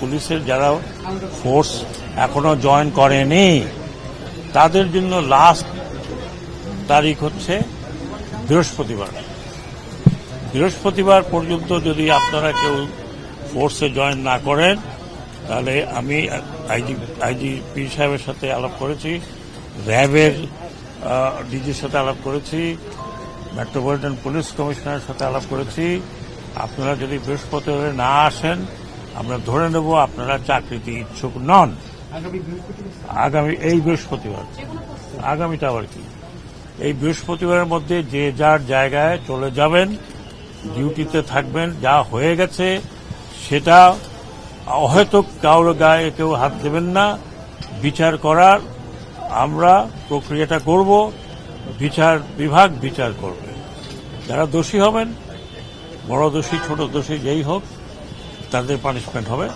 পুলিশের যারা ফোর্স এখনো জয়েন করেনি তাদের জন্য লাস্ট তারিখ হচ্ছে বৃহস্পতিবার পর্যন্ত যদি আপনারা কেউ ফোর্সে জয়েন না করেন তাহলে আমি আইজিপি সাহেবের সাথে আলাপ করেছি, র্যাবের ডিজির সাথে আলাপ করেছি, মেট্রোপলিটন পুলিশ কমিশনারের সাথে আলাপ করেছি। আপনারা যদি বৃহস্পতিবার না আসেন আমরা ধরে নেব আপনারা চাকরিতে ইচ্ছুক নন। আগামী এই বৃহস্পতিবার, আগামীটা আবার কি, এই বৃহস্পতিবারের মধ্যে যে যার জায়গায় চলে যাবেন, ডিউটিতে থাকবেন। যা হয়ে গেছে সেটা হয়তো কারোর গায়ে কেউ হাত দেবেন না। বিচার করার আমরা প্রক্রিয়াটা করব, বিচার বিভাগ বিচার করবে। যারা দোষী হবেন, বড় দোষী ছোট দোষী যেই হোক, তাদের পানিশমেন্ট হবে।